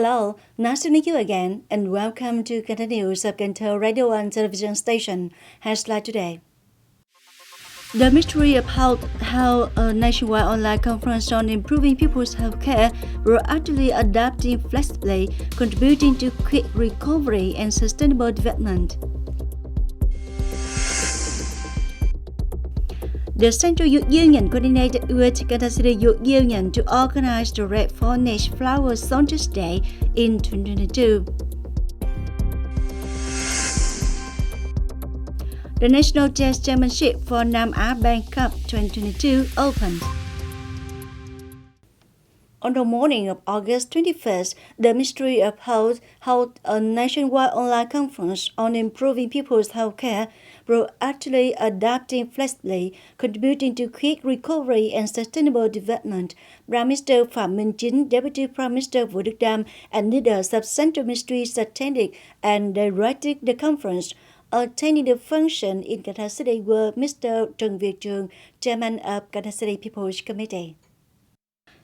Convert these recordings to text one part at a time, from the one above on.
Hello, nice to meet you again, and welcome to Continuous of Cần Thơ Radio and Television Station. Headline today. The mystery of how a nationwide online conference on improving people's healthcare proactively adapting flexibly, contributing to quick recovery and sustainable development. The Central Youth Union coordinated with Cần Thơ City Youth Union to organize the Red Forest Flower Solstice Day in 2022. The National Chess Championship for Nam Á Bank Cup 2022 opened. On the morning of August 21st, the Ministry of Health held a nationwide online conference on improving people's healthcare, proactively adapting flexibly, contributing to quick recovery and sustainable development. Prime Minister Phạm Minh Chính, Deputy Prime Minister Vũ Đức Đam, and leaders of central ministries attended and directed the conference. Attending the function in Cần Thơ City were Mr. Trần Việt Trường, Chairman of Cần Thơ City People's Committee.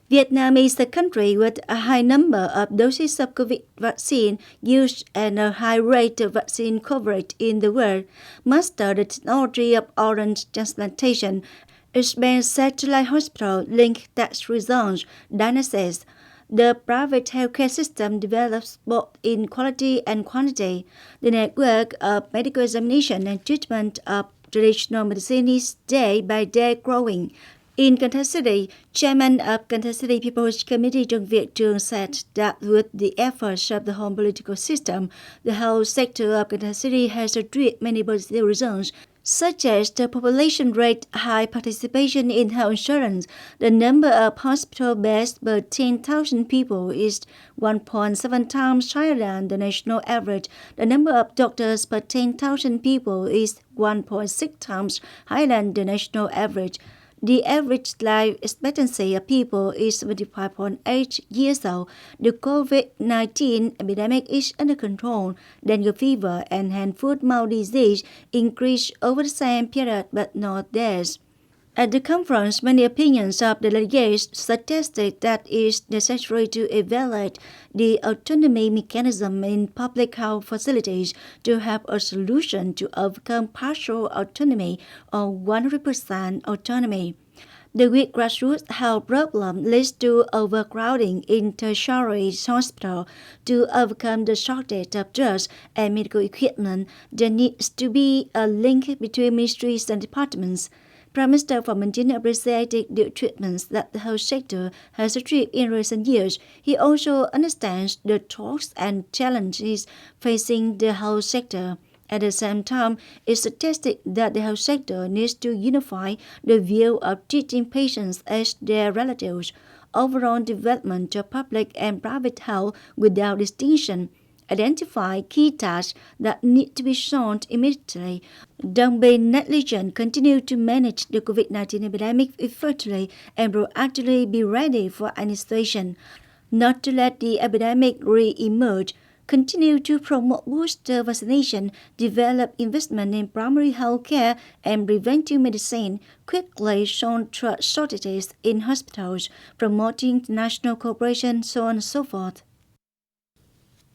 Vietnam is the country with a high number of doses of COVID vaccine used and a high rate of vaccine coverage in the world. Master the technology of organ transplantation, expand satellite hospital link test results, diagnosis. The private healthcare system develops both in quality and quantity. The network of medical examination and treatment of traditional medicine is day by day growing. In Cần Thơ City, Chairman of Cần Thơ City People's Committee Trần Việt Trường said that with the efforts of the whole political system, the whole sector of Cần Thơ City has achieved many positive results, such as the population rate, high participation in health insurance. The number of hospital beds per 10,000 people is 1.7 times higher than the national average. The number of doctors per 10,000 people is 1.6 times higher than the national average. The average life expectancy of people is 75.8 years old. The COVID-19 epidemic is under control. Dengue fever and hand foot mouth disease increased over the same period but not deaths. At the conference, many opinions of the delegates suggested that it is necessary to evaluate the autonomy mechanism in public health facilities to have a solution to overcome partial autonomy or 100% autonomy. The weak grassroots health problem leads to overcrowding in tertiary hospitals. To overcome the shortage of drugs and medical equipment, there needs to be a link between ministries and departments. Prime Minister Phạm Minh Chính appreciated the treatments that the health sector has achieved in recent years. He also understands the threats and challenges facing the health sector. At the same time, it suggested that the health sector needs to unify the view of treating patients as their relatives. Overall development of public and private health without distinction. Identify key tasks that need to be solved immediately. Don't be negligent. Continue to manage the COVID-19 epidemic effectively and proactively be ready for any situation. Not to let the epidemic re-emerge. Continue to promote booster vaccination, develop investment in primary health care and preventive medicine, quickly solve drug shortages in hospitals, promoting international cooperation, so on and so forth.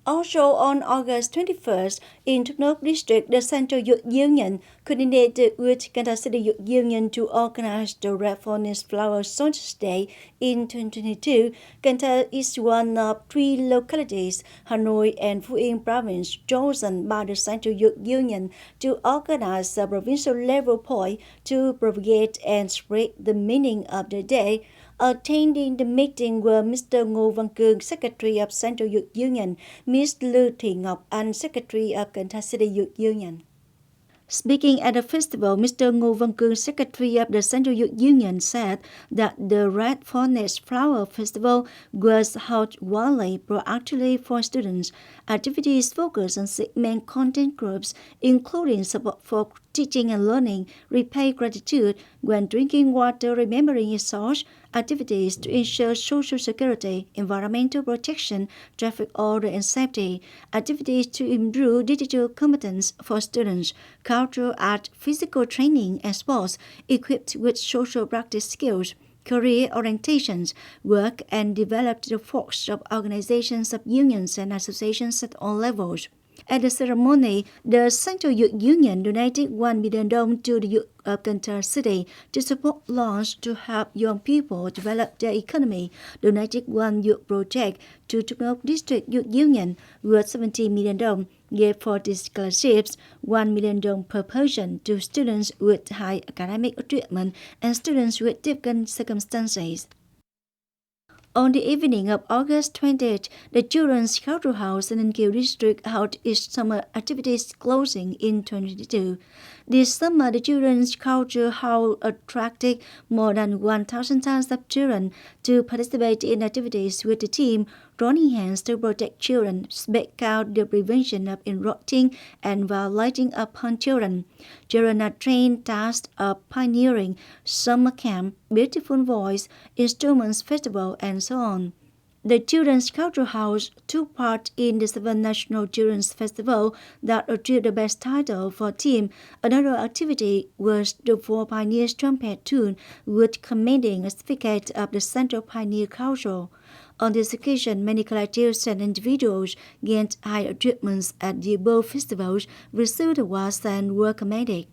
Also on August 21st, in Nước District, the Central Youth Union coordinated with Cần Thơ City Youth Union to organize the Red Forest Flower Solstice Day in 2022. Cần Thơ is one of 3 localities, Hanoi and Phú Yên province, chosen by the Central Youth Union to organize a provincial level point to propagate and spread the meaning of the day. Attending the meeting were Mr. Ngô Văn Cương, Secretary of Central Youth Union, Ms. Lư Thị Ngọc Anh, Secretary of Cần Thơ City Youth Union. Speaking at the festival, Mr. Ngô Văn Cương, Secretary of the Central Youth Union, said that the Red Forest Flower Festival was held widely, proactively for students. Activities focus on 6 main content groups, including support for teaching and learning, repay gratitude when drinking water, remembering its source, activities to ensure social security, environmental protection, traffic order and safety, activities to improve digital competence for students, cultural art, physical training and sports, equipped with social practice skills, career orientations, work and developed the force of organizations of unions and associations at all levels. At the ceremony, the Central Youth Union donated 1 million dong to the youth of Cần Thơ City to support loans to help young people develop their economy, donated one youth project to Trung District Youth Union worth 70 million dong, gave 40 scholarships, 1 million dong per person to students with high academic achievement and students with difficult circumstances. On the evening of August 20th, the Children's Cultural House in Kiều District held its summer activities closing in 2022. This summer, the Children's Cultural House attracted more than 1,000 tons of children to participate in activities with the theme Joining Hands to Protect Children, speak out the prevention of encroaching and violating upon children. Children are trained tasks of pioneering, summer camp, beautiful voice, instruments festival, and so on. The Children's Cultural House took part in the 7th National Children's Festival that achieved the best title for team. Another activity was the 4 Pioneers Trumpet Tune with commending a certificate of the Central Pioneer Council. On this occasion, many collectives and individuals gained high achievements at the above festivals, received awards, and were commended.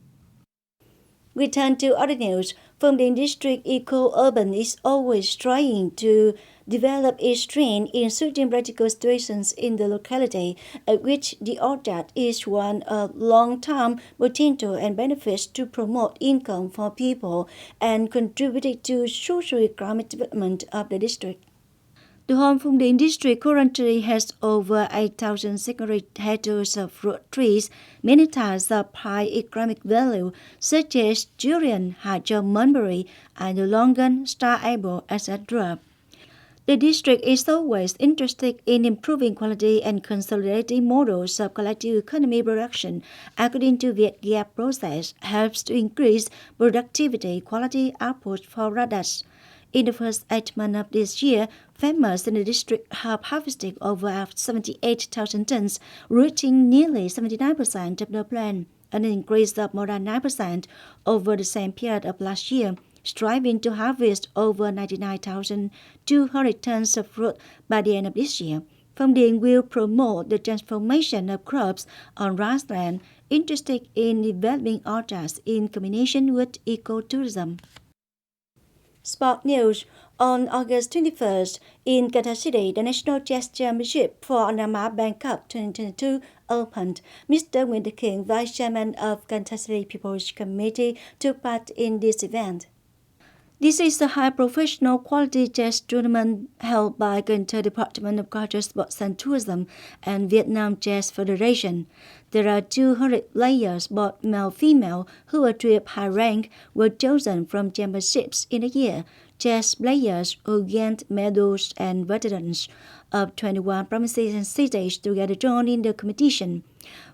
We turn to other news. Phùng Điền District Eco-Urban is always trying to develop its strength in suiting practical situations in the locality, at which the object is one of long-term potential and benefits to promote income for people and contributing to socio-economic development of the district. The whole Phùng Điền District currently has over 8,600 hectares of fruit trees, many types of high economic value, such as durian, hachom, mulberry, longan, star apple, etc. The district is always interested in improving quality and consolidating models of collective economy production according to Việt Gap process helps to increase productivity, quality output for products. In the first 8 months of this year, farmers in the district have harvested over 78,000 tons, reaching nearly 79% of the plan, an increase of more than 9% over the same period of last year, striving to harvest over 99,200 tons of fruit by the end of this year. Phùng Điền will promote the transformation of crops on grassland, interested in developing orchards in combination with ecotourism. Sport news. On August 21st, in Cần Thơ City, the National Chess Championship for Annamar Bank Cup 2022 opened. Mr. Nguyễn Đức Hiển, Vice Chairman of Cần Thơ City People's Committee, took part in this event. This is a high professional quality chess tournament held by Cần Thơ Department of Culture, Sports and Tourism and Vietnam Chess Federation. There are 200 players, both male and female, who achieve high rank, were chosen from championships in a year. Chess players who gained medals and veterans of 21 provinces and cities together joined in the competition.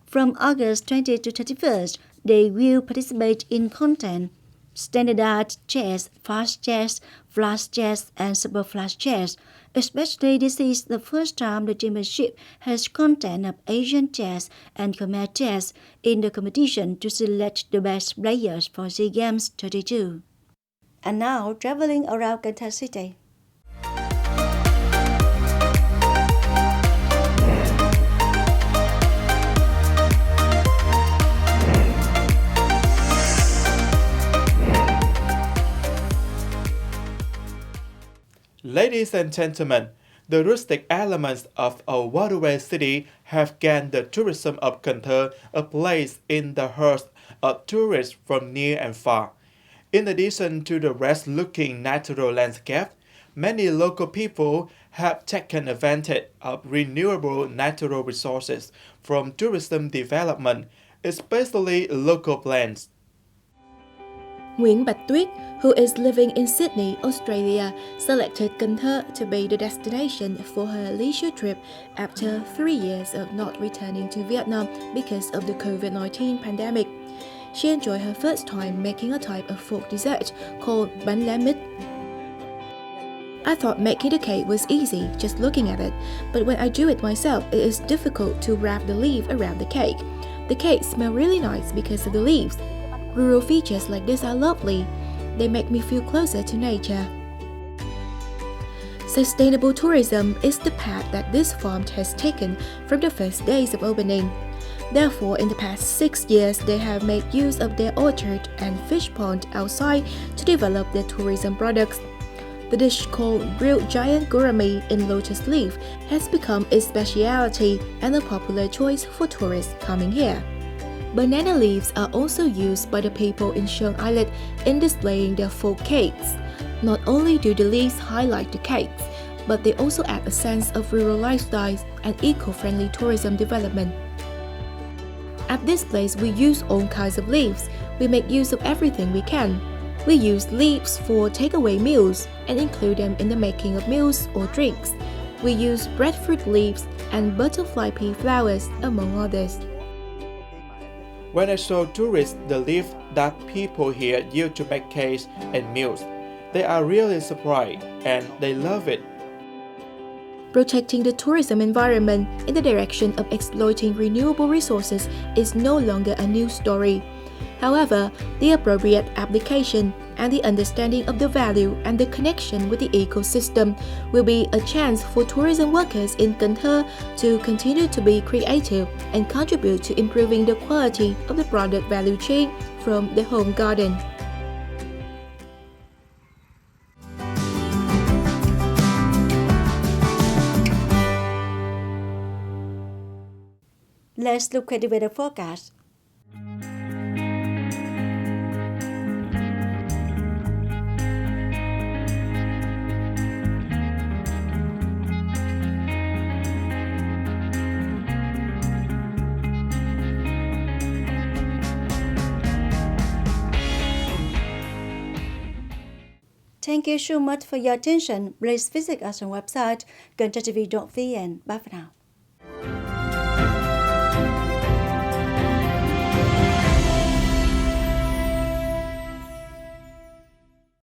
From August 20 to 31st, they will participate in content standardized chess, fast chess, flash chess, and super flash chess. Especially, this is the first time the championship has content of Asian chess and Khmer chess in the competition to select the best players for SEA Games 32. And now, traveling around Cần Thơ City. Ladies and gentlemen, the rustic elements of a waterway city have gained the tourism of Cần Thơ a place in the hearts of tourists from near and far. In addition to the best-looking natural landscape, many local people have taken advantage of renewable natural resources from tourism development, especially local plants. Nguyễn Bạch Tuyết, who is living in Sydney, Australia, selected Cần Thơ to be the destination for her leisure trip after 3 years of not returning to Vietnam because of the COVID-19 pandemic. She enjoyed her first time making a type of folk dessert called bánh lá mít. I thought making the cake was easy just looking at it, but when I do it myself, it is difficult to wrap the leaf around the cake. The cake smells really nice because of the leaves. Rural features like this are lovely. They make me feel closer to nature. Sustainable tourism is the path that this farm has taken from the first days of opening. Therefore, in the past 6 years, they have made use of their orchard and fish pond outside to develop their tourism products. The dish called grilled giant gourmet in lotus leaf has become its specialty and a popular choice for tourists coming here. Banana leaves are also used by the people in Sheng Islet in displaying their folk cakes. Not only do the leaves highlight the cakes, but they also add a sense of rural lifestyles and eco-friendly tourism development. At this place, we use all kinds of leaves. We make use of everything we can. We use leaves for takeaway meals and include them in the making of meals or drinks. We use breadfruit leaves and butterfly pea flowers, among others. When I show tourists the leaf that people here use to make cakes and meals, they are really surprised and they love it. Protecting the tourism environment in the direction of exploiting renewable resources is no longer a new story. However, the appropriate application and the understanding of the value and the connection with the ecosystem will be a chance for tourism workers in Cần Thơ to continue to be creative and contribute to improving the quality of the product value chain from the home garden. Let's look at the weather forecast. Thank you so much for your attention. Please visit us on our website, kenthotv.vn. Bye for now.